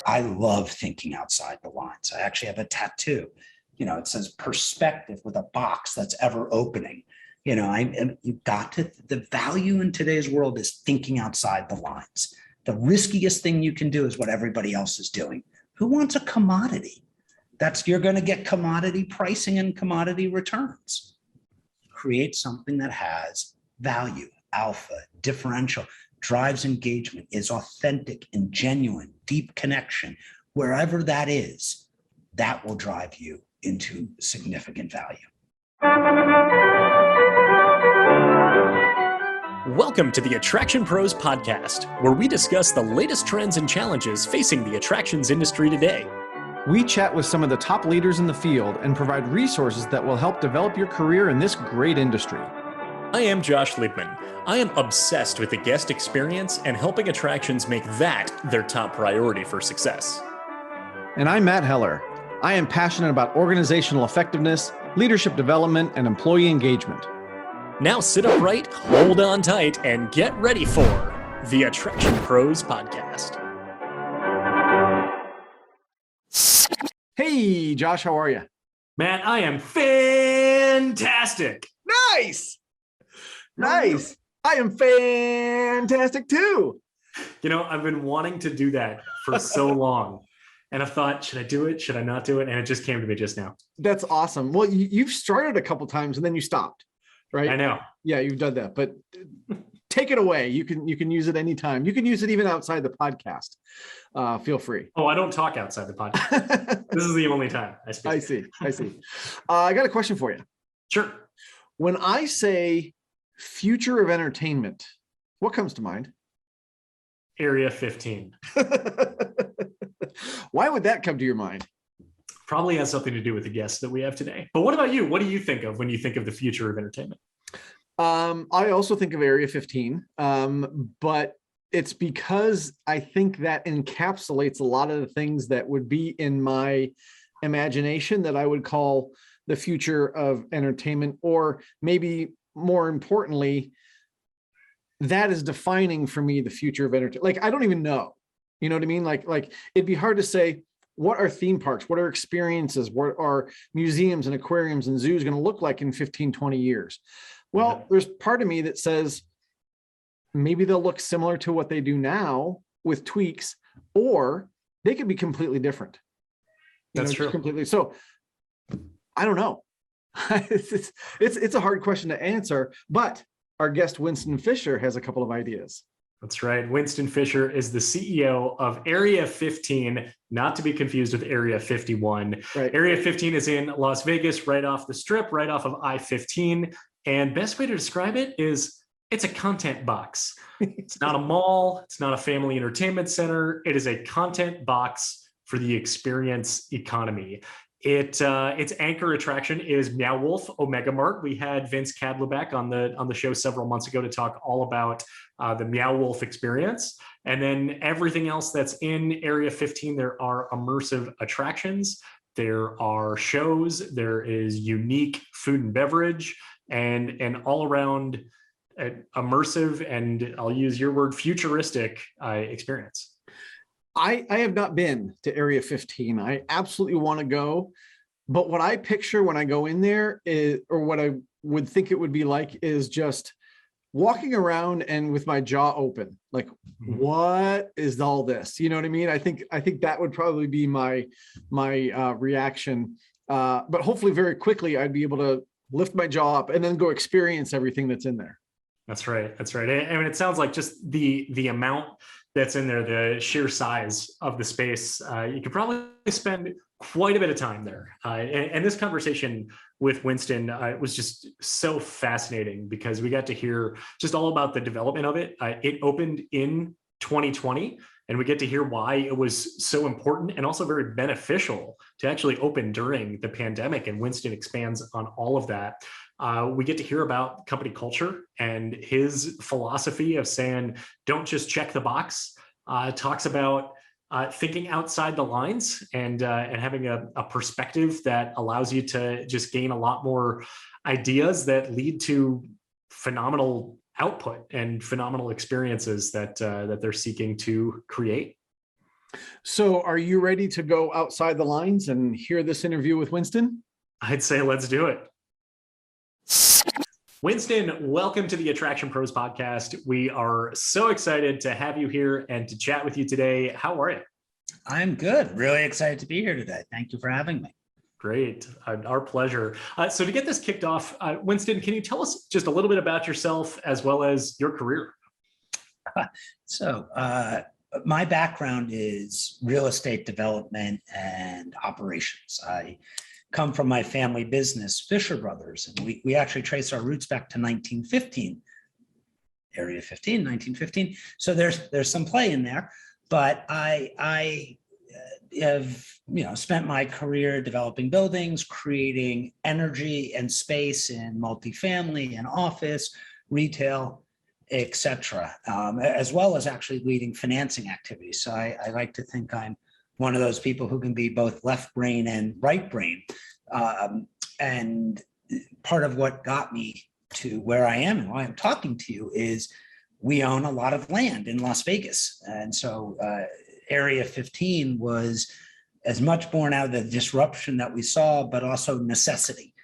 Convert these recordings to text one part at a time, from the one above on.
I love thinking outside the lines. I actually have a tattoo. It says perspective with a box that's ever opening. The value in today's world is thinking outside the lines. The riskiest thing you can do is what everybody else is doing. Who wants a commodity? You're going to get commodity pricing and commodity returns. Create something that has value, alpha, differential, drives engagement, is authentic and genuine, deep connection. Wherever that is, that will drive you into significant value. Welcome to the Attraction Pros podcast, where we discuss the latest trends and challenges facing the attractions industry today. We chat with some of the top leaders in the field and provide resources that will help develop your career in this great industry. I am Josh Liebman. I am obsessed with the guest experience and helping attractions make that their top priority for success. And I'm Matt Heller. I am passionate about organizational effectiveness, leadership development, and employee engagement. Now sit upright, hold on tight, and get ready for the Attraction Pros podcast. Hey, Josh, how are you? Matt, I am fantastic. Nice. Nice. I am fantastic too. I've been wanting to do that for so long. And I thought, should I do it? Should I not do it? And it just came to me just now. That's awesome. Well, you've started a couple times and then you stopped, right? I know. Yeah, you've done that, but take it away. You can use it anytime. You can use it even outside the podcast. Feel free. Oh, I don't talk outside the podcast. This is the only time I speak. I see. I got a question for you. Sure. When I say future of entertainment, what comes to mind? AREA15. Why would that come to your mind? Probably has something to do with the guests that we have today. But what about you? What do you think of when you think of the future of entertainment? I also think of AREA15, but it's because I think that encapsulates a lot of the things that would be in my imagination that I would call the future of entertainment, or maybe more importantly, that is defining for me the future of entertainment. Like, I don't even know, you know what I mean? Like it'd be hard to say, what are theme parks? What are experiences? What are museums and aquariums and zoos going to look like in 15, 20 years? Well, there's part of me that says maybe they'll look similar to what they do now with tweaks, or they could be completely different. That's true. Completely. So I don't know. It's a hard question to answer, but our guest Winston Fisher has a couple of ideas. That's right. Winston Fisher is the CEO of AREA15, not to be confused with AREA51. Right. AREA15 is in Las Vegas, right off the strip, right off of I-15. And best way to describe it is it's a content box. It's not a mall. It's not a family entertainment center. It is a content box for the experience economy. Its anchor attraction is Meow Wolf Omega Mart. We had Vince Cadlebeck on the show several months ago to talk all about the Meow Wolf experience. And then everything else that's in AREA15, there are immersive attractions, there are shows, there is unique food and beverage, and an all around immersive, and I'll use your word, futuristic experience. I have not been to AREA15. I absolutely want to go, but what I picture when I go in there is, or what I would think it would be like, is just walking around and with my jaw open, like, what is all this? You know what I mean? I think that would probably be my reaction. But hopefully very quickly I'd be able to lift my jaw up and then go experience everything that's in there. That's right. I mean, it sounds like just the amount that's in there, the sheer size of the space, you could probably spend quite a bit of time there. And this conversation with Winston was just so fascinating because we got to hear just all about the development of it. It opened in 2020, and we get to hear why it was so important and also very beneficial to actually open during the pandemic. And Winston expands on all of that. We get to hear about company culture and his philosophy of saying, don't just check the box. Talks about thinking outside the lines and having a perspective that allows you to just gain a lot more ideas that lead to phenomenal output and phenomenal experiences that they're seeking to create. So are you ready to go outside the lines and hear this interview with Winston? I'd say let's do it. Winston, welcome to the Attraction Pros podcast. We are so excited to have you here and to chat with you today. How are you? I'm good. Really excited to be here today. Thank you for having me. Great. Our pleasure. So to get this kicked off, Winston, can you tell us just a little bit about yourself as well as your career? So my background is real estate development and operations. I come from my family business, Fisher Brothers, and we actually trace our roots back to 1915, Area 15, 1915. So there's some play in there, but I have spent my career developing buildings, creating energy and space in multifamily and office, retail, etc., as well as actually leading financing activities. So I like to think I'm one of those people who can be both left brain and right brain. And part of what got me to where I am and why I'm talking to you is we own a lot of land in Las Vegas. And so Area 15 was as much born out of the disruption that we saw, but also necessity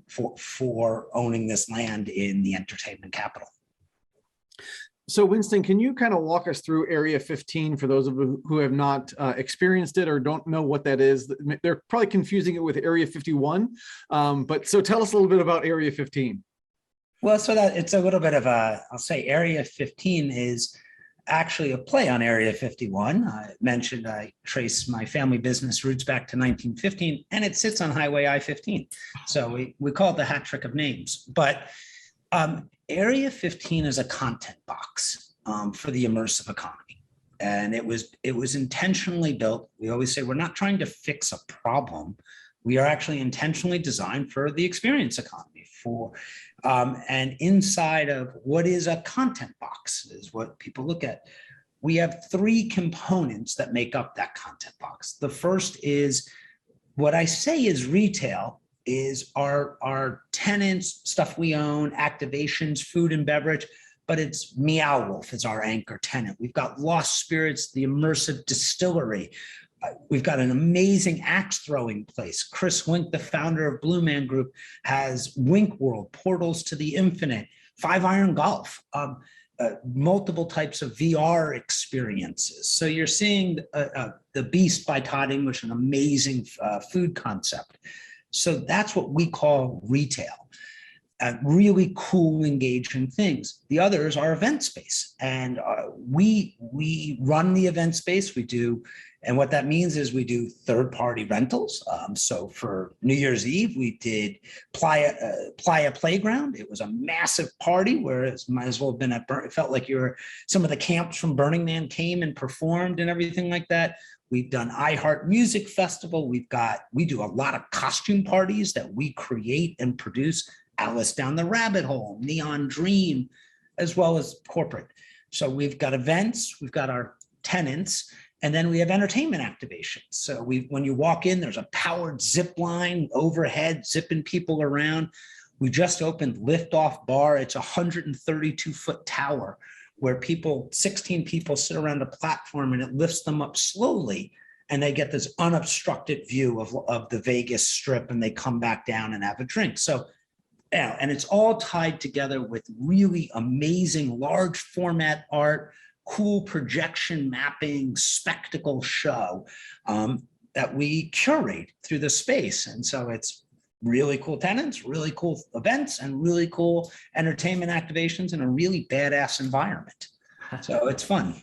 for owning this land in the entertainment capital. So Winston, can you kind of walk us through Area 15 for those of you who have not experienced it or don't know what that is? They're probably confusing it with Area 51. But so tell us a little bit about Area 15. Well, so that it's a little bit of I'll say Area 15 is actually a play on Area 51. I mentioned I trace my family business roots back to 1915, and it sits on Highway I-15. So we call it the hat trick of names. But Area 15 is a content box for the immersive economy. And it was intentionally built. We always say we're not trying to fix a problem. We are actually intentionally designed for the experience economy. And inside of what is a content box is what people look at. We have three components that make up that content box. The first is what I say is retail, is our tenants, stuff we own, activations, food and beverage, but it's Meow Wolf is our anchor tenant. We've got Lost Spirits, the immersive distillery. We've got an amazing axe throwing place. Chris Wink, the founder of Blue Man Group, has Wink World, Portals to the Infinite, Five Iron Golf, multiple types of VR experiences. So you're seeing The Beast by Todd English, an amazing food concept. So that's what we call retail. Really cool, engaging things. The others are event space, and we run the event space. We do, and what that means is we do third-party rentals. So for New Year's Eve, we did Playa Playground. It was a massive party where it might as well have been it felt like some of the camps from Burning Man came and performed and everything like that. We've done iHeart Music Festival. We do a lot of costume parties that we create and produce. Alice Down the Rabbit Hole, Neon Dream, as well as corporate. So we've got events, we've got our tenants, and then we have entertainment activations. So when you walk in, there's a powered zip line overhead, zipping people around. We just opened Liftoff Bar. It's a 132-foot tower where 16 people sit around a platform and it lifts them up slowly. And they get this unobstructed view of the Vegas Strip, and they come back down and have a drink. So, yeah, and it's all tied together with really amazing large format art, cool projection mapping, spectacle show that we curate through the space. And so it's really cool tenants, really cool events, and really cool entertainment activations in a really badass environment. So it's fun.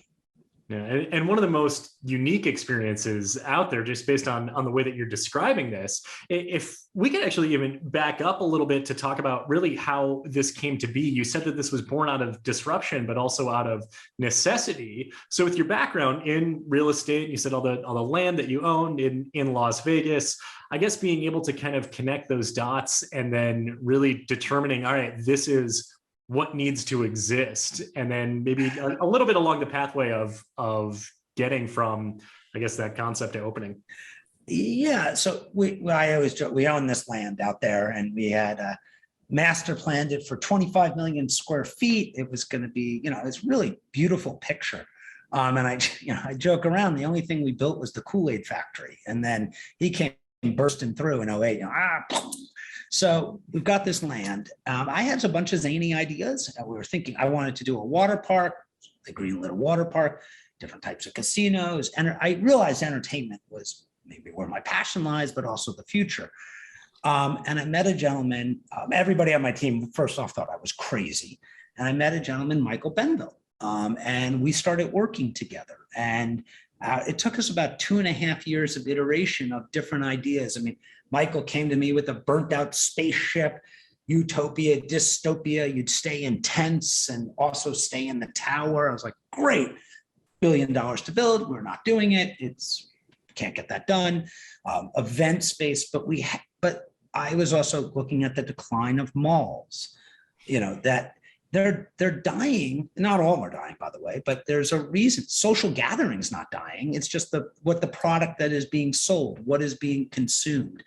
Yeah, and one of the most unique experiences out there, just based on the way that you're describing this, if we could actually even back up a little bit to talk about really how this came to be. You said that this was born out of disruption, but also out of necessity. So with your background in real estate, you said all the land that you owned in Las Vegas, I guess being able to kind of connect those dots and then really determining, all right, this is what needs to exist, and then maybe a little bit along the pathway of getting from, I guess, that concept to opening. Yeah, so I always joke, we own this land out there, and we had master planned it for 25 million square feet. It was going to be, it's really beautiful picture. And I joke around. The only thing we built was the Kool-Aid factory, and then he came bursting through in '08. So we've got this land. I had a bunch of zany ideas. We were thinking I wanted to do a water park, the greenlit water park, different types of casinos, and I realized entertainment was maybe where my passion lies, but also the future. And I met a gentleman. Everybody on my team, first off, thought I was crazy. And I met a gentleman, Michael Benville, and we started working together. And it took us about 2.5 years of iteration of different ideas. I mean, Michael came to me with a burnt out spaceship, utopia, dystopia. You'd stay in tents and also stay in the tower. I was like, great, $1 billion to build. We're not doing it. Can't get that done. Event space, but I was also looking at the decline of malls, that they're dying. Not all are dying, by the way, but there's a reason. Social gatherings not dying. It's just what the product that is being sold, what is being consumed.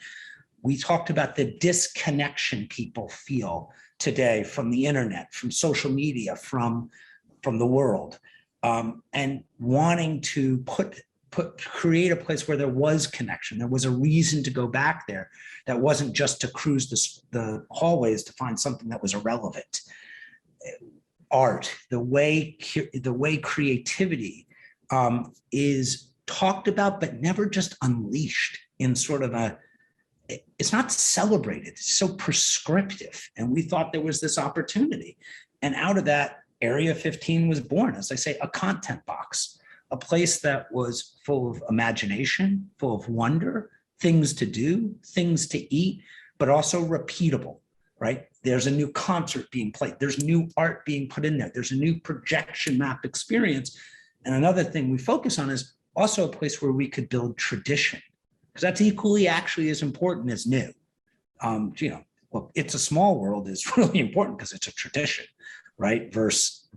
We talked about the disconnection people feel today from the internet, from social media, from the world, and wanting to create a place where there was connection. There was a reason to go back there. That wasn't just to cruise the hallways to find something that was irrelevant. Art, the way creativity is talked about, but never just unleashed in sort of it's not celebrated. It's so prescriptive. And we thought there was this opportunity. And out of that, Area 15 was born, as I say, a content box, a place that was full of imagination, full of wonder, things to do, things to eat, but also repeatable, right? There's a new concert being played. There's new art being put in there. There's a new projection map experience. And another thing we focus on is also a place where we could build tradition, because that's equally actually as important as new. Well, It's a Small World is really important because it's a tradition, right? Versus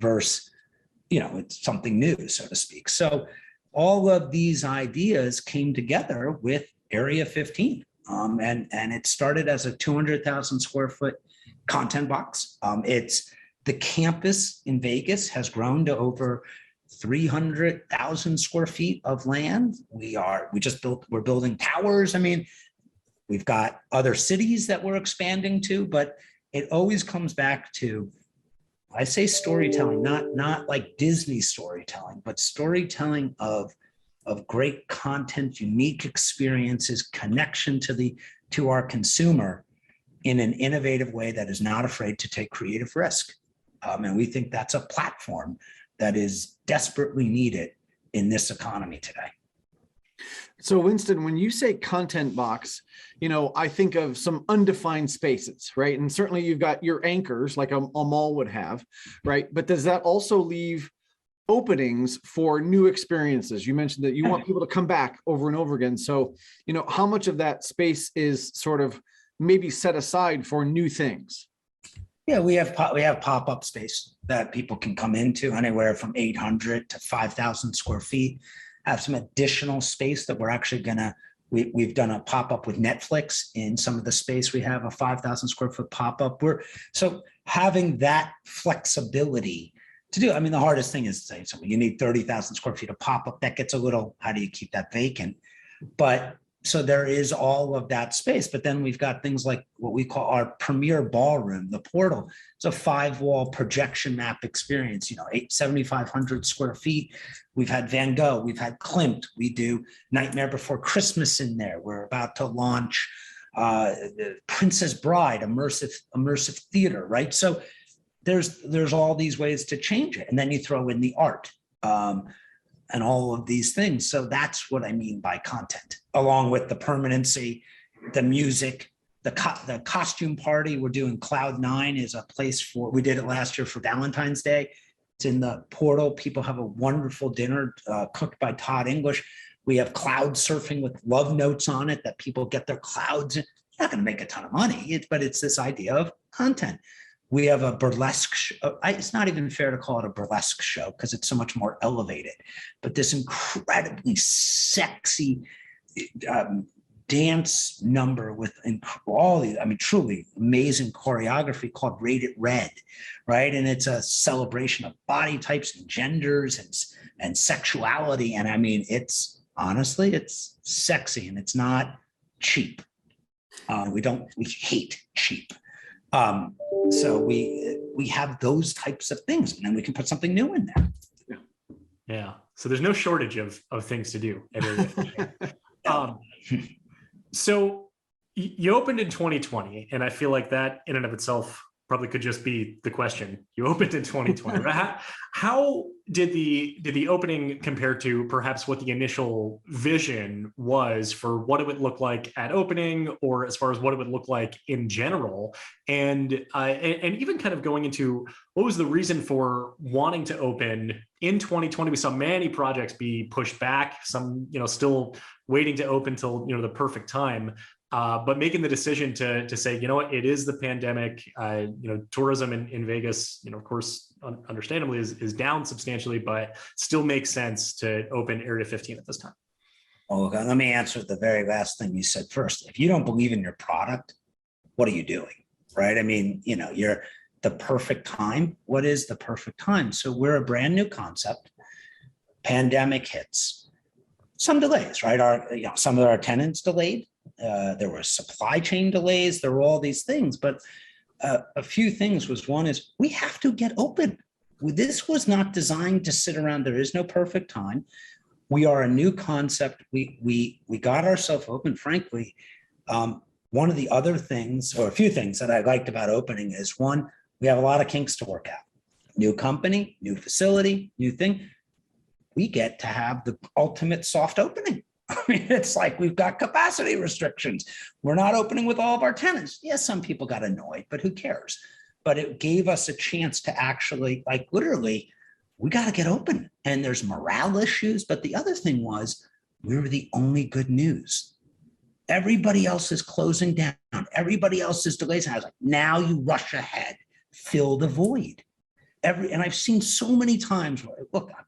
it's something new, so to speak. So all of these ideas came together with Area 15. And it started as a 200,000 square foot content box. The campus in Vegas has grown to over 300,000 square feet of land. We're building towers. I mean, we've got other cities that we're expanding to, but it always comes back to, I say storytelling, not like Disney storytelling, but storytelling of great content, unique experiences, connection to our consumer in an innovative way that is not afraid to take creative risk. And we think that's a platform that is desperately needed in this economy today. So Winston, when you say content box, I think of some undefined spaces, right? And certainly you've got your anchors like a mall would have, right? But does that also leave openings for new experiences? You mentioned that you want people to come back over and over again. So, how much of that space is sort of maybe set aside for new things? Yeah, we have pop-up space that people can come into, anywhere from 800 to 5,000 square feet. Have some additional space that we're actually we've done a pop-up with Netflix in some of the space. We have a 5,000 square foot pop-up. So having that flexibility to do. I mean, the hardest thing is to say something. You need 30,000 square feet of pop-up. That gets a little, how do you keep that vacant? But so there is all of that space. But then we've got things like what we call our premier ballroom, the Portal. It's a 5-wall projection map experience, 7,500 square feet. We've had Van Gogh, we've had Klimt, we do Nightmare Before Christmas in there. We're about to launch Princess Bride, immersive theater, right? So there's all these ways to change it. And then you throw in the art and all of these things. So that's what I mean by content, along with the permanency, the music, the costume party. We're doing Cloud 9 is a place we did it last year for Valentine's Day. It's in the Portal. People have a wonderful dinner cooked by Todd English. We have cloud surfing with love notes on it that people get their clouds in. You're not going to make a ton of money, but it's this idea of content. We have a burlesque show. It's not even fair to call it a burlesque show because it's so much more elevated, but this incredibly sexy dance number with all these, I mean, truly amazing choreography called Rated Red, right? And it's a celebration of body types and genders and sexuality. And I mean, it's honestly, it's sexy and it's not cheap. We hate cheap. So we have those types of things, and then we can put something new in there. Yeah. So there's no shortage of things to do at Area. So you opened in 2020, and I feel like that in and of itself probably could just be the question. You opened in 2020. How did the opening compare to perhaps what the initial vision was for what it would look like at opening, or as far as what it would look like in general? And even kind of going into what was the reason for wanting to open in 2020? We saw many projects be pushed back, some, still waiting to open till, the perfect time. But making the decision to say, you know what, it is the pandemic. Tourism in Vegas, of course, understandably is down substantially, but still makes sense to open Area 15 at this time. Oh, okay. Let me answer the very last thing you said first. If you don't believe in your product, what are you doing, right? I mean, you're the perfect time. What is the perfect time? So we're a brand new concept. Pandemic hits. Some delays, right? Some of our tenants delayed. There were supply chain delays. There were all these things, but a few things one is we have to get open. This was not designed to sit around. There is no perfect time. We are a new concept. We got ourselves open. Frankly, one of the other things, or a few things that I liked about opening is, one, we have a lot of kinks to work out. New company, new facility, new thing. We get to have the ultimate soft opening. I mean, it's like we've got capacity restrictions. We're not opening with all of our tenants. Yes, some people got annoyed, but who cares? But it gave us a chance to actually, like, literally, we got to get open. And there's morale issues. But the other thing was, we were the only good news. Everybody else is closing down. Everybody else is delays. And I was like, now you rush ahead, fill the void. And I've seen so many times where, look, I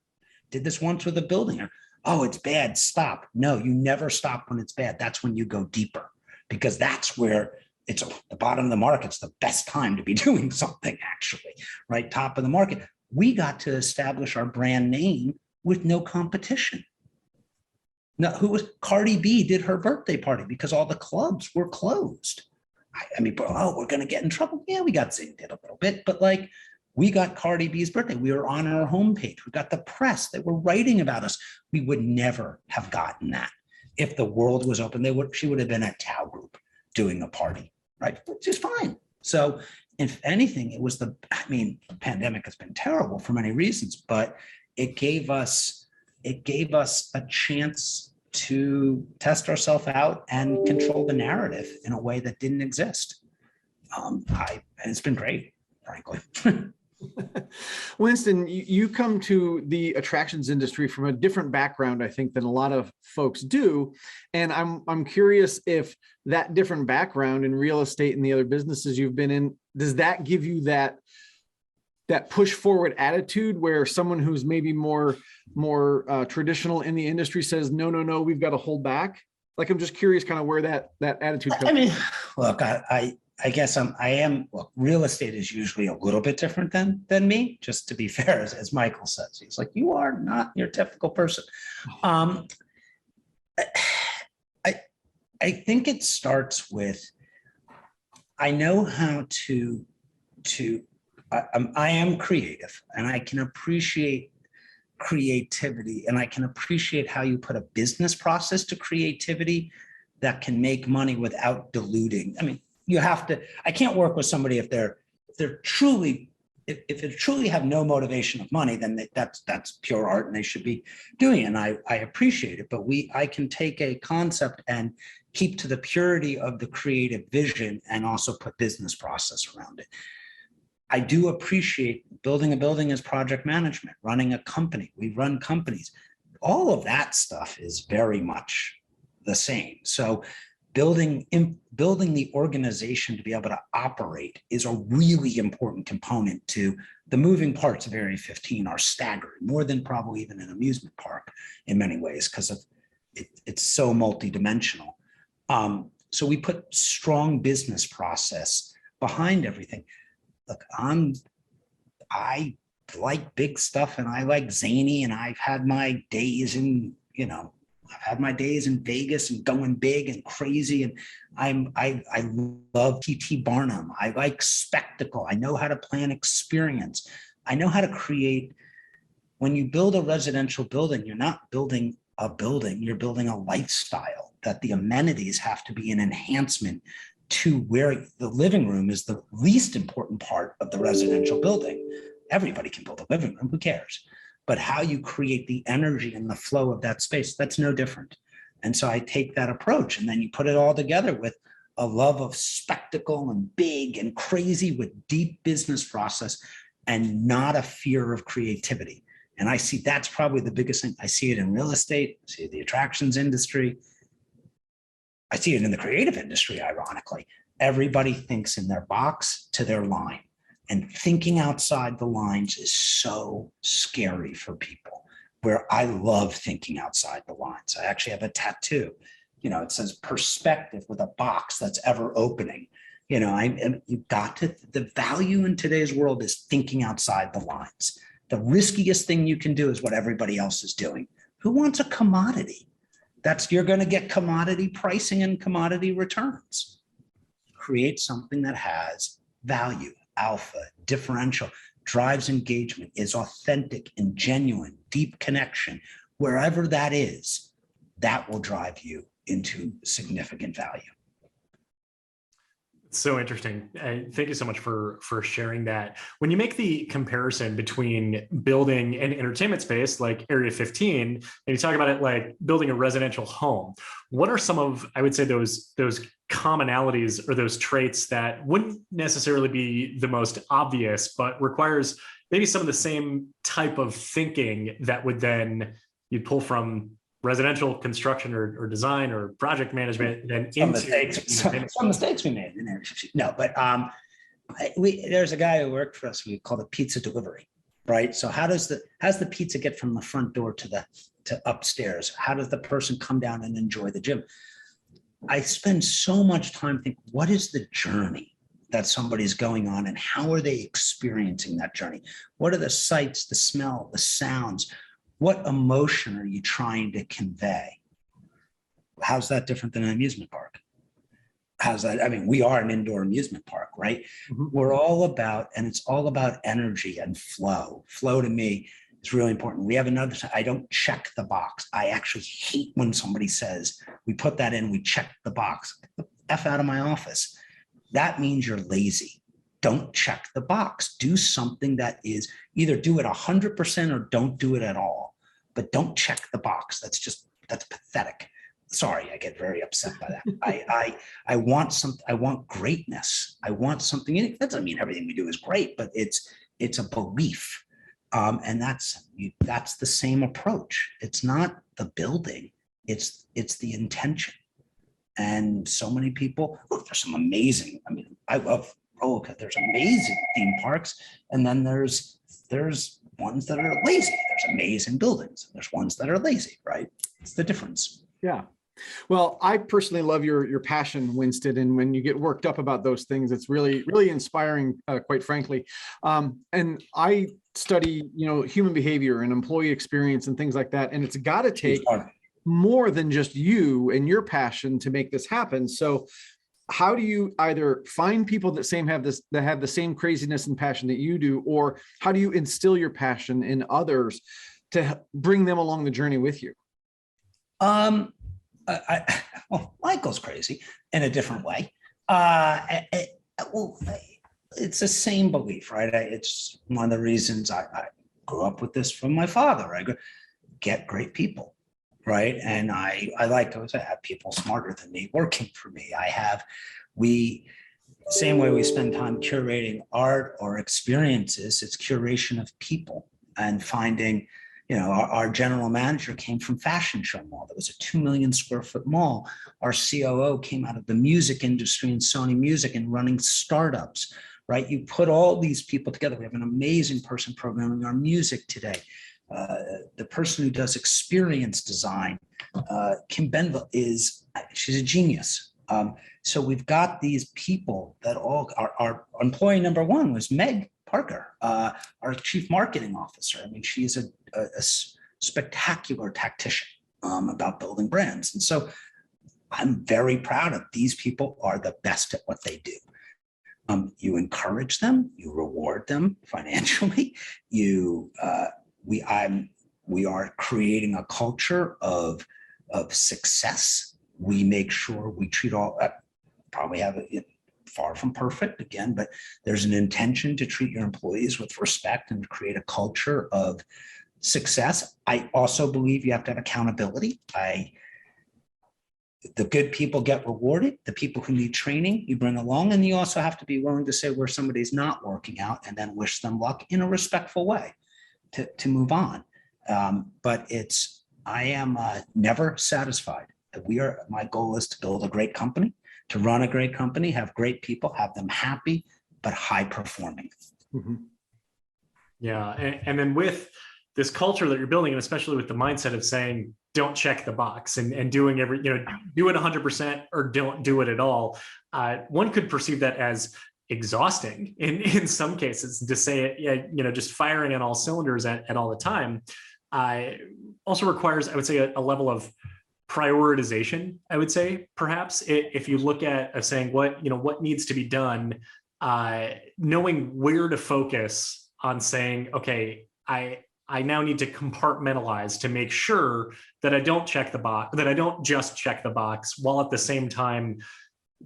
did this once with a building. Oh, it's bad, stop. No, you never stop when it's bad. That's when you go deeper, because that's where it's the bottom of the market. It's the best time to be doing something, actually, right? Top of the market. We got to establish our brand name with no competition. Now, Cardi B did her birthday party because all the clubs were closed. I mean, we're going to get in trouble. Yeah, we got zinged a little bit, but like, we got Cardi B's birthday. We were on our homepage. We got the press that were writing about us. We would never have gotten that if the world was open. She would have been at Tao Group doing a party, right? Which is fine. So, if anything, it was the pandemic has been terrible for many reasons, but it gave us a chance to test ourselves out and control the narrative in a way that didn't exist. And it's been great, frankly. Winston, you come to the attractions industry from a different background, I think, than a lot of folks do. And I'm curious if that different background in real estate and the other businesses you've been in, does that give you that push forward attitude where someone who's maybe more traditional in the industry says, no, we've got to hold back? Like, I'm just curious kind of where that attitude comes from. I mean, look, I guess look, real estate is usually a little bit different than me, just to be fair, as Michael says. He's like, you are not your typical person. I think it starts with, I know how I am creative, and I can appreciate creativity, and I can appreciate how you put a business process to creativity that can make money without diluting. I mean, I can't work with somebody if they truly have no motivation of money, then that's pure art and they should be doing it. And I appreciate it, but I can take a concept and keep to the purity of the creative vision and also put business process around it. I do appreciate building a building as project management, running a company. We run companies. All of that stuff is very much the same. So building the organization to be able to operate is a really important component to the moving parts of Area 15 are staggering, more than probably even an amusement park in many ways, because of it's so multidimensional. So we put strong business process behind everything. Look, I like big stuff and I like zany, and I've had my days in, I've had my days in Vegas and going big and crazy. And I love P.T. Barnum. I like spectacle. I know how to plan experience. I know how to create. When you build a residential building, you're not building a building, you're building a lifestyle, that the amenities have to be an enhancement to where the living room is the least important part of the residential building. Everybody can build a living room, who cares? But how you create the energy and the flow of that space, that's no different. And so I take that approach, and then you put it all together with a love of spectacle and big and crazy with deep business process and not a fear of creativity. And I see that's probably the biggest thing. I see it in real estate, I see it in the attractions industry. I see it in the creative industry, ironically. Everybody thinks in their box to their line. And thinking outside the lines is so scary for people, where I love thinking outside the lines. I actually have a tattoo, it says perspective with a box that's ever opening. You've got to, the value in today's world is thinking outside the lines. The riskiest thing you can do is what everybody else is doing. Who wants a commodity? You're going to get commodity pricing and commodity returns. Create something that has value, alpha, differential, drives engagement, is authentic and genuine, deep connection. Wherever that is, that will drive you into significant value. So interesting. Thank you so much for sharing that. When you make the comparison between building an entertainment space like Area 15, and you talk about it like building a residential home, what are some of, I would say, those commonalities or those traits that wouldn't necessarily be the most obvious, but requires maybe some of the same type of thinking that would then you'd pull from residential construction or design or project management, then some mistakes we made in there. No, but there's a guy who worked for us. We call it pizza delivery, right? So how's the pizza get from the front door to upstairs? How does the person come down and enjoy the gym? I spend so much time thinking, what is the journey that somebody's going on, and how are they experiencing that journey? What are the sights, the smell, the sounds? What emotion are you trying to convey? How's that different than an amusement park? How's that? I mean, we are an indoor amusement park, right? Mm-hmm. We're all about, and it's all about energy and flow. Flow to me is really important. We have another, I don't check the box. I actually hate when somebody says, we put that in, we check the box. Get the F out of my office. That means you're lazy. Don't check the box. Do something that is, either do it 100% or don't do it at all, but don't check the box. That's pathetic. Sorry, I get very upset by that. I want greatness. I want something in it. That doesn't mean everything we do is great, but it's a belief. And that's the same approach. It's not the building, it's the intention. And so many people, look, there's some amazing, I love there's amazing theme parks, and then there's ones that are lazy. There's amazing buildings. There's ones that are lazy, right? It's the difference. Yeah. Well, I personally love your passion, Winston, and when you get worked up about those things, it's really, really inspiring, quite frankly. And I study, human behavior and employee experience and things like that, and it's got to take more than just you and your passion to make this happen. So how do you either find people that have the same craziness and passion that you do, or how do you instill your passion in others to bring them along the journey with you? Well, Michael's crazy in a different way. It's the same belief, right? It's one of the reasons I grew up with this from my father. I get great people. Right. And I like to have people smarter than me working for me. Same way we spend time curating art or experiences, it's curation of people and finding, our general manager came from Fashion Show Mall. That was a 2 million square foot mall. Our COO came out of the music industry and Sony Music and running startups, right? You put all these people together. We have an amazing person programming our music today. The person who does experience design, Kim Benville, she's a genius. So we've got these people that all our employee number one was Meg Parker, our chief marketing officer. I mean, she's a spectacular tactician about building brands. And so I'm very proud of these people are the best at what they do. You encourage them, you reward them financially. We are creating a culture of success. We make sure we treat all, probably have it far from perfect again, but there's an intention to treat your employees with respect and create a culture of success. I also believe you have to have accountability. The good people get rewarded. The people who need training, you bring along, and you also have to be willing to say where somebody's not working out and then wish them luck in a respectful way to move on. But I am never satisfied. My goal is to build a great company, to run a great company, have great people, have them happy, but high performing. Mm-hmm. Yeah. And then with this culture that you're building, and especially with the mindset of saying, don't check the box and doing do it 100% or don't do it at all. One could perceive that as exhausting in some cases, to say it, just firing on all cylinders at all the time. Also requires, I would say, a level of prioritization, I would say, perhaps, if you look at saying what needs to be done, knowing where to focus on saying, okay, I now need to compartmentalize to make sure that I don't check the box, that I don't just check the box while at the same time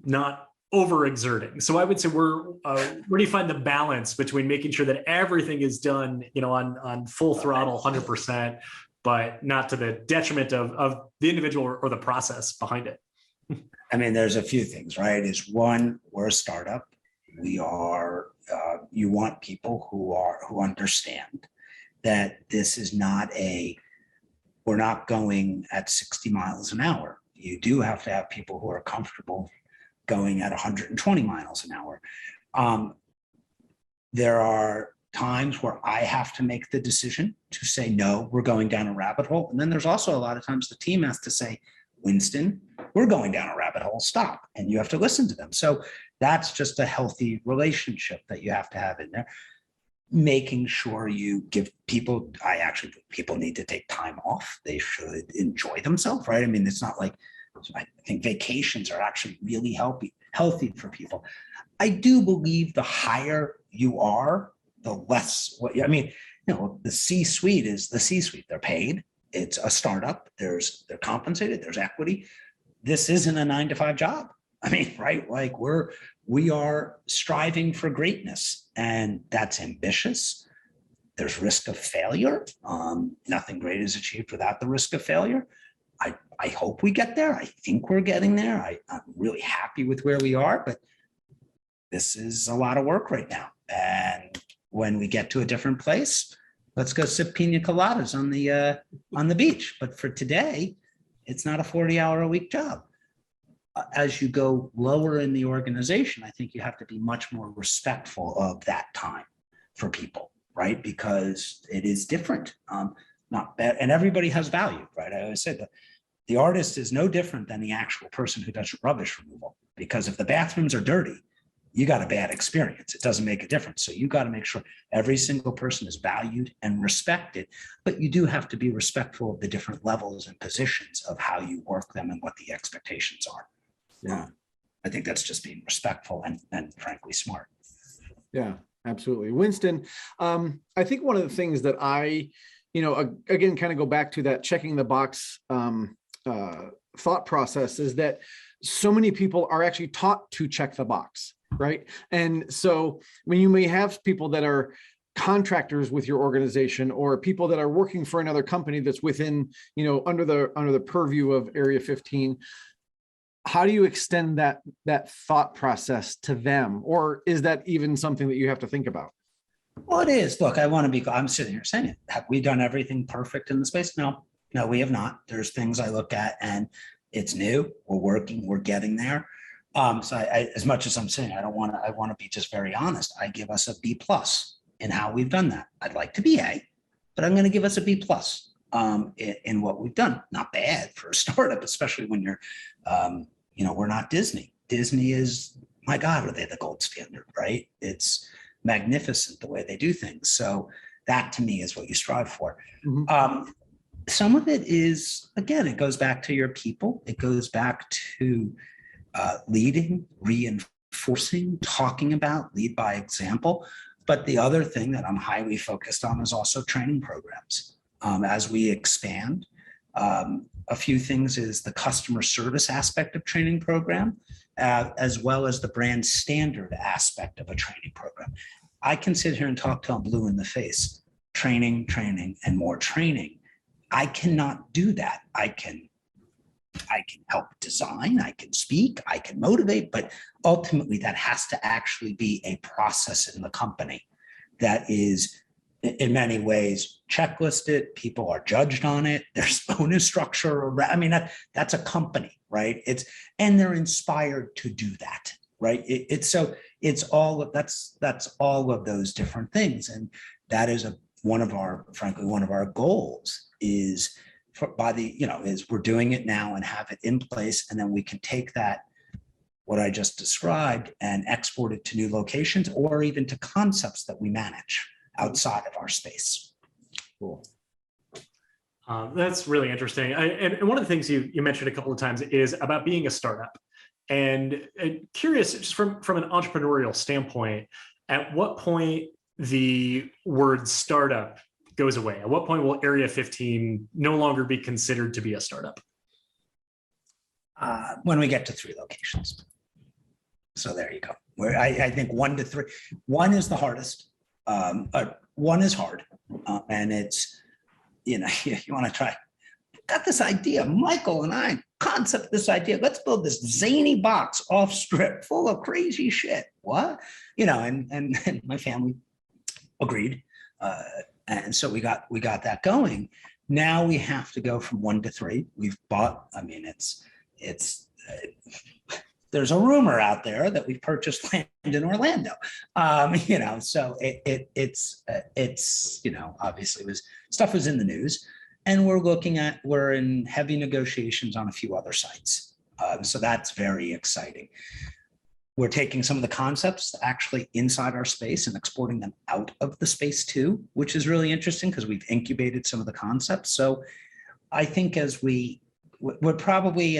not overexerting. So I would say where do you find the balance between making sure that everything is done, on full throttle, 100%, but not to the detriment of the individual or the process behind it? I mean, there's a few things, right? One, we're a startup. You want people who understand that this is we're not going at 60 miles an hour. You do have to have people who are comfortable going at 120 miles an hour. There are times where I have to make the decision to say, no, we're going down a rabbit hole. And then there's also a lot of times the team has to say, Winston, we're going down a rabbit hole, stop. And you have to listen to them. So that's just a healthy relationship that you have to have in there. Making sure you give people, people need to take time off. They should enjoy themselves, right? I mean, it's not like, I think vacations are actually really healthy for people. I do believe the higher you are, the less, the C-suite is the C-suite. They're paid. It's a startup. They're compensated. There's equity. This isn't a 9-to-5 job. I mean, right? Like we are striving for greatness, and that's ambitious. There's risk of failure. Nothing great is achieved without the risk of failure. I hope we get there. I think we're getting there. I'm really happy with where we are, but this is a lot of work right now. And when we get to a different place, let's go sip pina coladas on the beach. But for today, it's not a 40-hour-a-week job. As you go lower in the organization, I think you have to be much more respectful of that time for people, right? Because it is different, not bad, and everybody has value, right? I always say that the artist is no different than the actual person who does rubbish removal, because if the bathrooms are dirty, you got a bad experience. It doesn't make a difference. So you got to make sure every single person is valued and respected, but you do have to be respectful of the different levels and positions of how you work them and what the expectations are. Yeah, I think that's just being respectful and frankly smart. Yeah, absolutely. Winston, I think one of the things that again, kind of go back to that checking the box thought process is that so many people are actually taught to check the box, right? And so when you may have people that are contractors with your organization, or people that are working for another company that's within, under the purview of AREA15, how do you extend that thought process to them? Or is that even something that you have to think about? Well, it is. Look, I'm sitting here saying it. Have we done everything perfect in the space? No, we have not. There's things I look at and it's new. We're working, we're getting there. So as much as I'm saying, I want to be just very honest. I give us a B+ in how we've done that. I'd like to be A, but I'm going to give us a B plus in what we've done. Not bad for a startup, especially when you're, we're not Disney. Disney is, my God, are they the gold standard, right? It's magnificent the way they do things. So that to me is what you strive for. Some of it is, again, it goes back to your people. It goes back to leading, reinforcing, talking about, lead by example. But the other thing that I'm highly focused on is also training programs. As we expand, a few things is the customer service aspect of training program, as well as the brand standard aspect of a training program. I can sit here and talk till I'm blue in the face, training, and more training. I cannot do that. I can help design, I can speak, I can motivate, but ultimately that has to actually be a process in the company that is in many ways checklisted. People are judged on it. There's bonus structure. I mean, that's a company, right? And they're inspired to do that, right? It's all of that's all of those different things. And that is one of our goals is is we're doing it now and have it in place. And then we can take that, what I just described, and export it to new locations or even to concepts that we manage outside of our space. Cool. That's really interesting. And one of the things you mentioned a couple of times is about being a startup. And curious, just from an entrepreneurial standpoint, at what point the word startup goes away? At what point will AREA15 no longer be considered to be a startup? When we get to 3 locations. So there you go. Where I think 1 to 3, 1 is the hardest. 1 is hard, and it's, you want to try. Got this idea, Michael and I concept this idea. Let's build this zany box off strip full of crazy shit. What? And my family agreed. And so we got that going. Now we have to go from 1 to 3. We've bought, there's a rumor out there that we've purchased land in Orlando. So it's obviously stuff was in the news, and we're in heavy negotiations on a few other sites. So that's very exciting. We're taking some of the concepts actually inside our space and exporting them out of the space too, which is really interesting because we've incubated some of the concepts. So I think as we're probably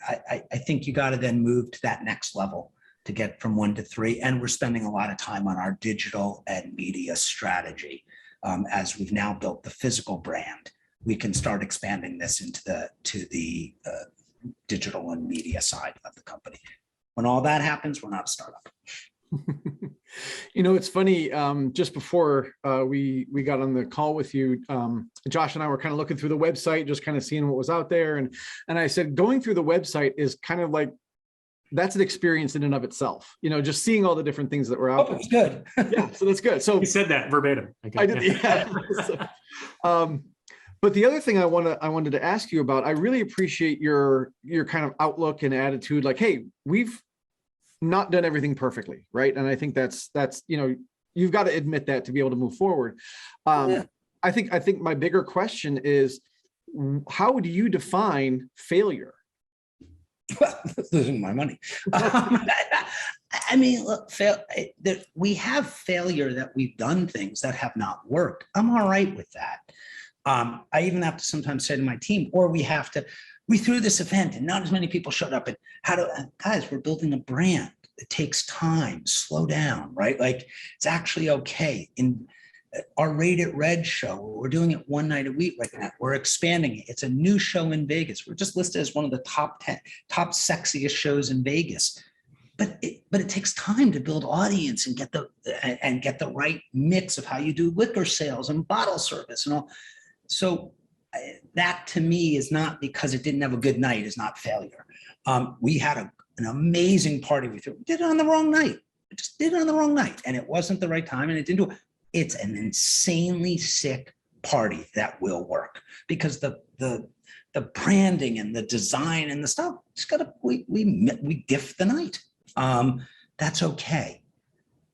I think you got to then move to that next level to get from 1 to 3. And we're spending a lot of time on our digital and media strategy. As we've now built the physical brand, we can start expanding this into the digital and media side of the company. When all that happens, we're not a startup. It's funny, just before we got on the call with you, Josh and I were kind of looking through the website, just kind of seeing what was out there. And I said, going through the website is kind of like, that's an experience in and of itself, just seeing all the different things that were out there. It's good. Yeah, so that's good. So you said that verbatim. Okay. I did. Yeah. But the other thing I wanted to ask you about, I really appreciate your kind of outlook and attitude. Like, hey, we've not done everything perfectly, right? And I think that's you've got to admit that to be able to move forward. Yeah. I think my bigger question is, how do you define failure? Losing my money. Look, we have failure that we've done things that have not worked. I'm all right with that. I even have to sometimes say to my team, or we threw this event and not as many people showed up. And guys, we're building a brand. It takes time, slow down, right? Like, it's actually okay. In our Rated Red show, we're doing it 1 night a week right now. We're expanding it. It's a new show in Vegas. We're just listed as one of the top sexiest shows in Vegas. But it takes time to build audience and get the right mix of how you do liquor sales and bottle service and all. So that to me is not because it didn't have a good night is not failure. We had an amazing party. We did it on the wrong night. We just did it on the wrong night, and it wasn't the right time, and it didn't do it. It's an insanely sick party that will work because the branding and the design and the stuff just we diff the night. That's okay.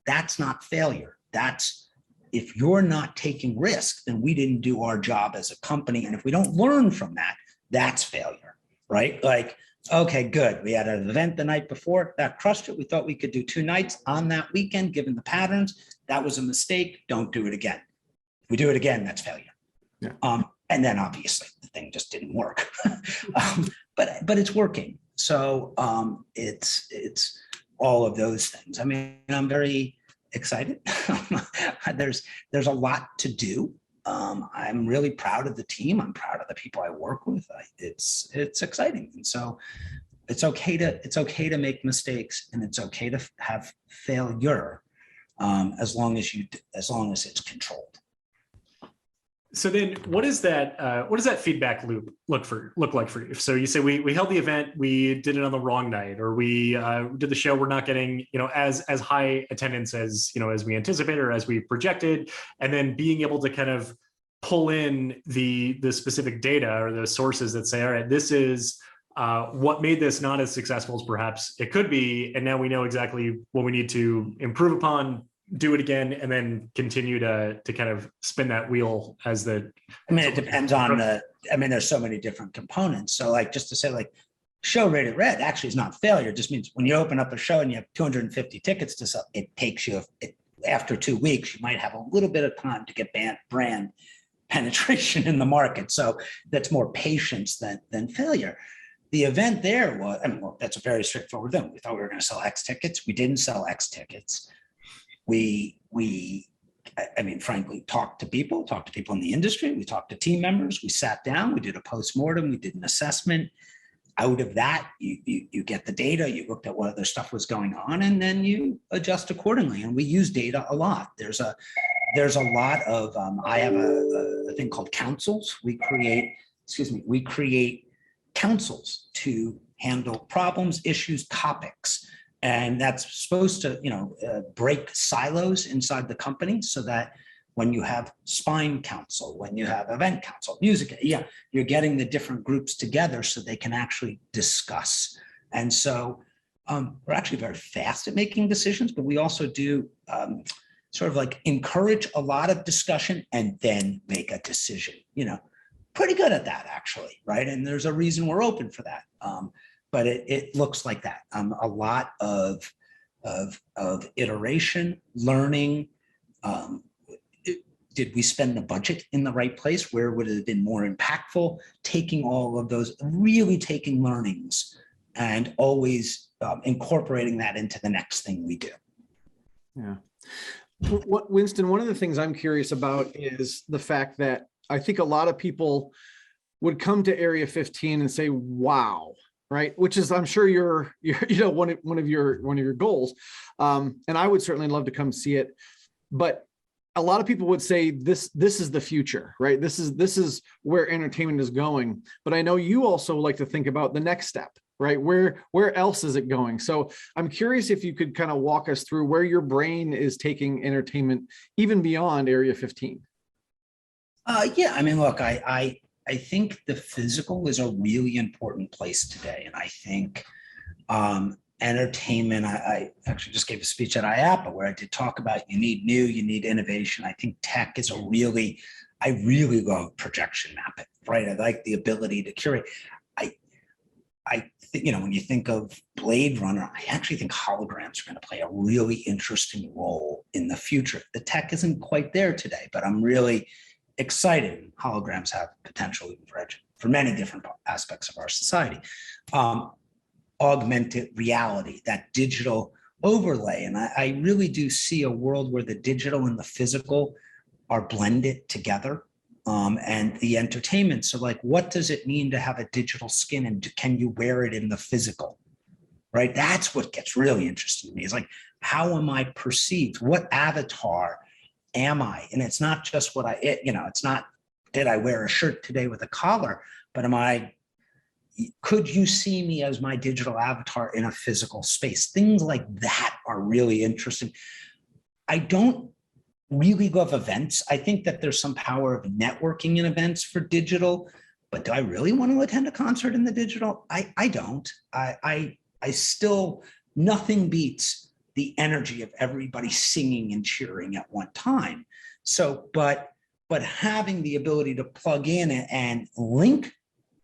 That's not failure. That's if you're not taking risk, then we didn't do our job as a company. And if we don't learn from that, that's failure, right? Like, okay, good. We had an event the night before that crushed it. We thought we could do 2 nights on that weekend, given the patterns. That was a mistake. Don't do it again. If we do it again, that's failure. Yeah. And then obviously the thing just didn't work, but it's working. So it's all of those things. I mean, I'm very excited. There's a lot to do. I'm really proud of the team. I'm proud of the people I work with. It's exciting, and so it's okay to make mistakes, and it's okay to have failure, as long as it's controlled. So then what does that feedback loop look like for you? So you say we held the event, we did it on the wrong night, or we did the show, we're not getting, as high attendance as, as we anticipated or as we projected, and then being able to kind of pull in the specific data or the sources that say, all right, this is what made this not as successful as perhaps it could be. And now we know exactly what we need to improve upon, do it again, and then continue to kind of spin that wheel as the. I mean, it depends on there's so many different components. So like, just to say like, show rated red actually is not failure. It just means when you open up a show and you have 250 tickets to sell, it takes you, after 2 weeks, you might have a little bit of time to get brand penetration in the market. So that's more patience than failure. The event there was, that's a very straightforward thing. We thought we were going to sell X tickets. We didn't sell X tickets. We frankly, talked to people in the industry. We talked to team members. We sat down, we did a postmortem, we did an assessment. Out of that, you get the data, you looked at what other stuff was going on, and then you adjust accordingly. And we use data a lot. There's a lot of, I have a thing called councils. We create councils to handle problems, issues, topics. And that's supposed to, break silos inside the company, so that when you have spine council, when you have event council, music, you're getting the different groups together so they can actually discuss. And so we're actually very fast at making decisions, but we also do sort of like encourage a lot of discussion and then make a decision, pretty good at that actually, right? And there's a reason we're open for that. But it looks like that. A lot of iteration, learning. Did we spend the budget in the right place? Where would it have been more impactful? Taking all of those, really taking learnings and always incorporating that into the next thing we do. Yeah. Winston, one of the things I'm curious about is the fact that I think a lot of people would come to Area 15 and say, wow, right? Which is, I'm sure you're one of your goals. And I would certainly love to come see it, but a lot of people would say this is the future, right? This is where entertainment is going. But I know you also like to think about the next step, right? Where else is it going? So I'm curious if you could kind of walk us through where your brain is taking entertainment, even beyond Area 15. Yeah, I mean, look, I think the physical is a really important place today. And I think entertainment, I actually just gave a speech at IAPA where I did talk about you need innovation. I think tech is I really love projection mapping, right? I like the ability to curate. I think, when you think of Blade Runner, I actually think holograms are going to play a really interesting role in the future. The tech isn't quite there today, but I'm really excited. Holograms have potential for many different aspects of our society. Augmented reality, that digital overlay. And I really do see a world where the digital and the physical are blended together, and the entertainment. So like, what does it mean to have a digital skin, and can you wear it in the physical, right? That's what gets really interesting to me. Is like, how am I perceived? What avatar am I? And it's not just it's not, did I wear a shirt today with a collar, but could you see me as my digital avatar in a physical space? Things like that are really interesting. I don't really love events. I think that there's some power of networking in events for digital, but do I really want to attend a concert in the digital? I don't. I still, nothing beats the energy of everybody singing and cheering at one time. So, but having the ability to plug in and link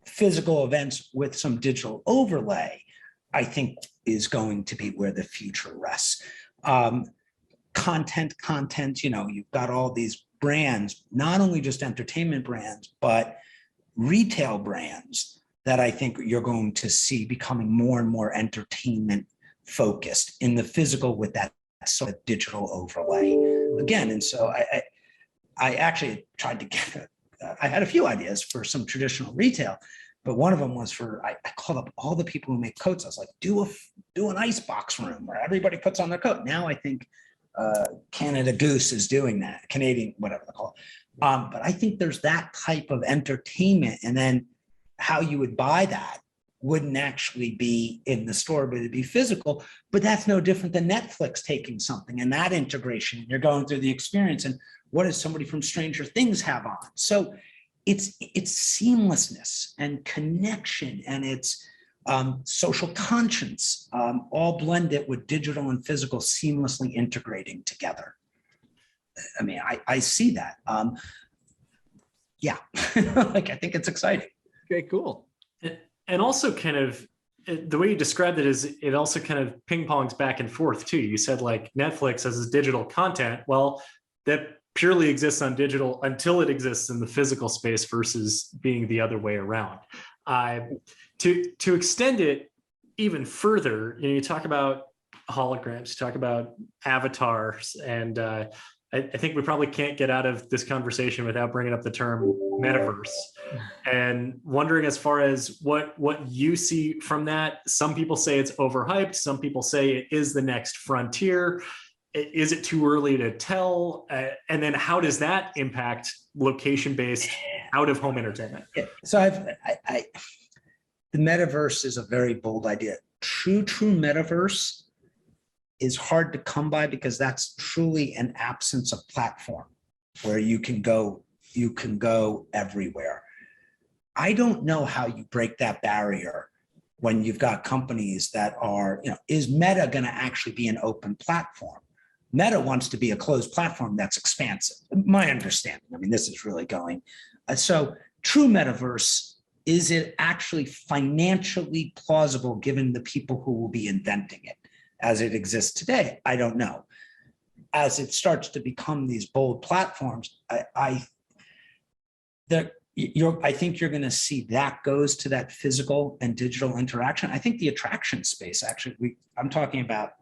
physical events with some digital overlay, I think is going to be where the future rests. Content, you've got all these brands, not only just entertainment brands, but retail brands that I think you're going to see becoming more and more entertainment focused in the physical with that sort of digital overlay again. And so I actually tried to get, I had a few ideas for some traditional retail, but one of them was I called up all the people who make coats. I was like, do an ice box room where everybody puts on their coat. Now I think Canada Goose is doing that, Canadian, whatever they call it. But I think there's that type of entertainment, and then how you would buy that wouldn't actually be in the store, but it'd be physical. But that's no different than Netflix taking something and that integration. You're going through the experience, and what does somebody from Stranger Things have on? So it's seamlessness and connection, and it's social conscience, all blended with digital and physical seamlessly integrating together. I mean, I see that. Yeah, like I think it's exciting. Okay, cool. And also kind of the way you described it is it also kind of ping pongs back and forth too. You said like Netflix has this digital content. Well, that purely exists on digital until it exists in the physical space versus being the other way around. To extend it even further, you talk about holograms, you talk about avatars, and I think we probably can't get out of this conversation without bringing up the term metaverse, and wondering as far as what you see from that. Some people say it's overhyped. Some people say it is the next frontier. Is it too early to tell? And then how does that impact location-based out-of-home entertainment? Yeah. So the metaverse is a very bold idea. True metaverse is hard to come by because that's truly an absence of platform where you can go everywhere. I don't know how you break that barrier when you've got companies that are, is Meta going to actually be an open platform? Meta wants to be a closed platform that's expansive. My understanding, I mean, this is really going. So true metaverse, is it actually financially plausible given the people who will be inventing it? As it exists today, I don't know. As it starts to become these bold platforms, I think you're going to see that goes to that physical and digital interaction. I think the attraction space, actually, I'm talking about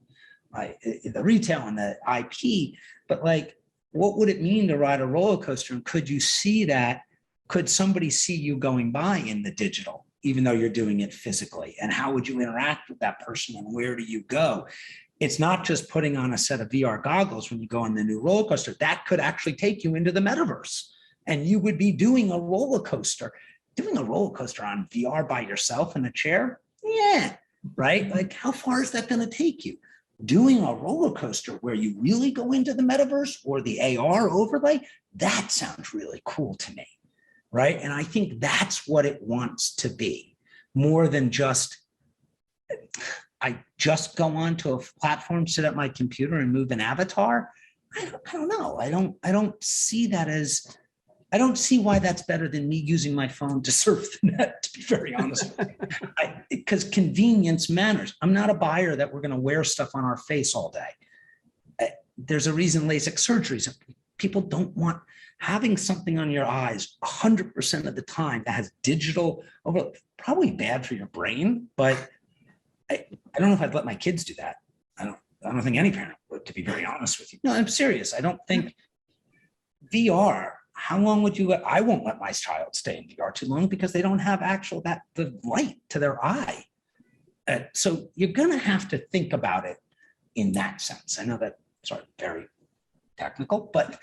the retail and the IP, but like, what would it mean to ride a roller coaster? And could you see that? Could somebody see you going by in the digital, even though you're doing it physically? And how would you interact with that person, and where do you go? It's not just putting on a set of VR goggles when you go on the new roller coaster. That could actually take you into the metaverse, and you would be doing a roller coaster. Doing a roller coaster on VR by yourself in a chair? Yeah, right? Like, how far is that going to take you? Doing a roller coaster where you really go into the metaverse or the AR overlay, that sounds really cool to me. Right. And I think that's what it wants to be, more than just, I just go onto a platform, sit at my computer and move an avatar. I don't know. I don't see that as, I don't see why that's better than me using my phone to surf the net, to be very honest with you. Because convenience matters. I'm not a buyer that we're going to wear stuff on our face all day. There's a reason LASIK surgeries, people don't want having something on your eyes 100% of the time that has digital over, probably bad for your brain, but I don't know if I'd let my kids do that. I don't think any parent would, to be very honest with you. No, I'm serious. I don't think VR, how long would you I won't let my child stay in VR too long because they don't have the light to their eye. So you're going to have to think about it in that sense. I know that, sorry, very technical, but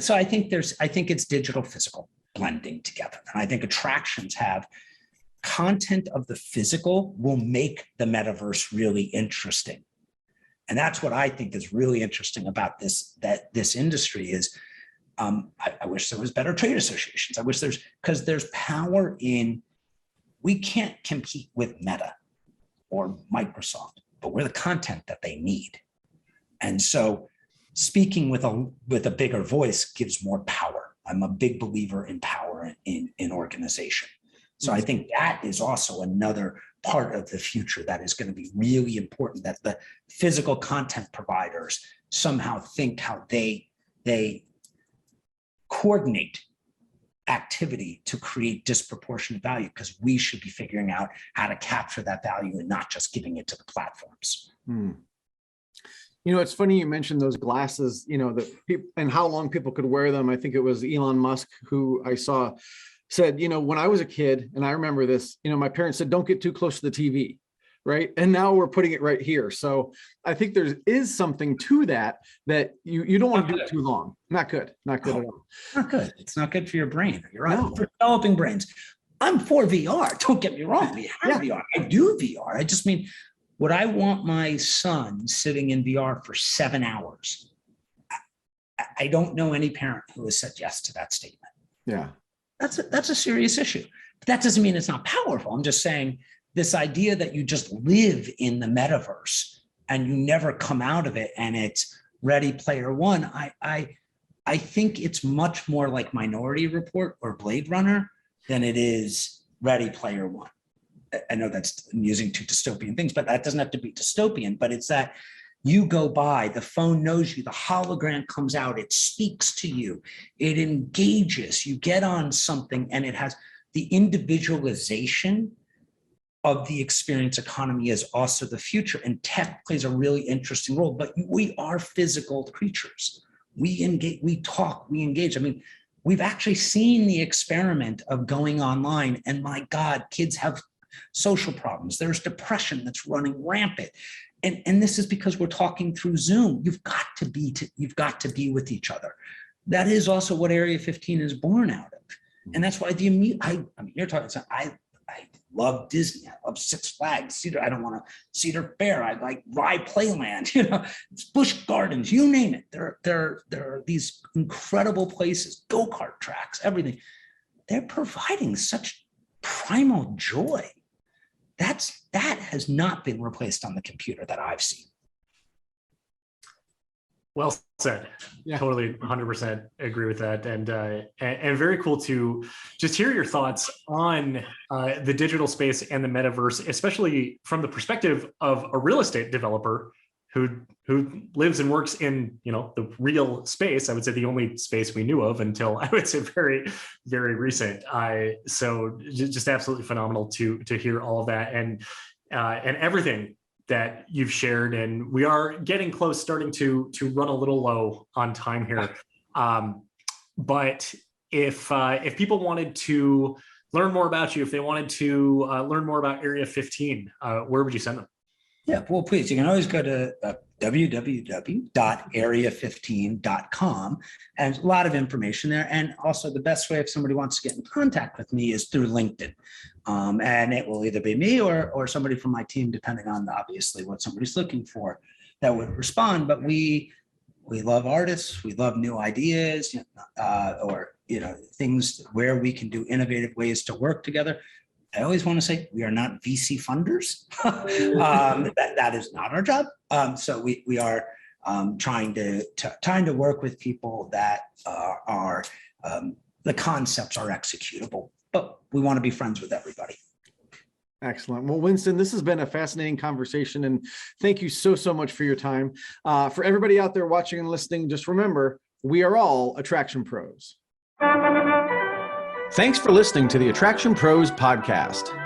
so I think it's digital physical blending together. And I think attractions have content of the physical will make the metaverse really interesting. And that's what I think is really interesting about this industry is I wish there was better trade associations. I wish because there's power in, we can't compete with Meta or Microsoft, but we're the content that they need. And so speaking with a bigger voice gives more power. I'm a big believer in power in organization. So I think that is also another part of the future that is going to be really important, that the physical content providers somehow think how they coordinate activity to create disproportionate value, because we should be figuring out how to capture that value and not just giving it to the platforms. You know, it's funny you mentioned those glasses, you know, and how long people could wear them. I think it was Elon Musk who I saw said, you know, when I was a kid, and I remember this, you know, my parents said, don't get too close to the TV, right? And now we're putting it right here. So I think there is something to that you don't want to do it too long. Not good at all. Not good. It's not good for your brain. You're right. No. For developing brains. I'm for VR. Don't get me wrong. We have VR. I do VR. I just mean, would I want my son sitting in VR for 7 hours? I don't know any parent who has said yes to that statement. Yeah. That's a serious issue. But that doesn't mean it's not powerful. I'm just saying this idea that you just live in the metaverse and you never come out of it and it's Ready Player One. I think it's much more like Minority Report or Blade Runner than it is Ready Player One. I know that's using two dystopian things, but that doesn't have to be dystopian, but it's that you go by, the phone knows you, the hologram comes out, it speaks to you, it engages, you get on something, and it has the individualization of the experience economy is also the future. And tech plays a really interesting role, but we are physical creatures. We engage, we talk, we engage. I mean, we've actually seen the experiment of going online, and my God, kids have social problems. There's depression that's running rampant. And this is because we're talking through Zoom. You've got to be with each other. That is also what Area 15 is born out of. And that's why I mean, you're talking, I love Disney. I love Six Flags, Cedar. I don't want to Cedar Fair. I like Rye Playland, you know, it's Busch Gardens, you name it. There are these incredible places, go-kart tracks, everything. They're providing such primal joy. That has not been replaced on the computer that I've seen. Well said. Yeah. Totally 100% agree with that. And very cool to just hear your thoughts on the digital space and the metaverse, especially from the perspective of a real estate developer who lives and works in, you know, the real space. I would say the only space we knew of until, I would say, very, very recent. So just absolutely phenomenal to hear all of that and everything that you've shared. And we are getting close, starting to run a little low on time here. But if people wanted to learn more about you, if they wanted to learn more about Area 15, where would you send them? Yeah, well, please, you can always go to www.area15.com, and a lot of information there. And also the best way if somebody wants to get in contact with me is through LinkedIn. And it will either be me or somebody from my team, depending on obviously what somebody's looking for, that would respond. But we love artists, we love new ideas, or things where we can do innovative ways to work together. I always want to say we are not VC funders. That is not our job. So we are trying to work with people that are the concepts are executable, but we want to be friends with everybody. Excellent. Well, Winston, this has been a fascinating conversation, and thank you so much for your time. For everybody out there watching and listening, just remember, we are all attraction pros. Thanks for listening to the Attraction Pros podcast.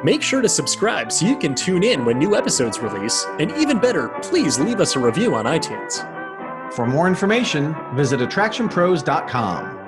Make sure to subscribe so you can tune in when new episodes release. And even better, please leave us a review on iTunes. For more information, visit attractionpros.com.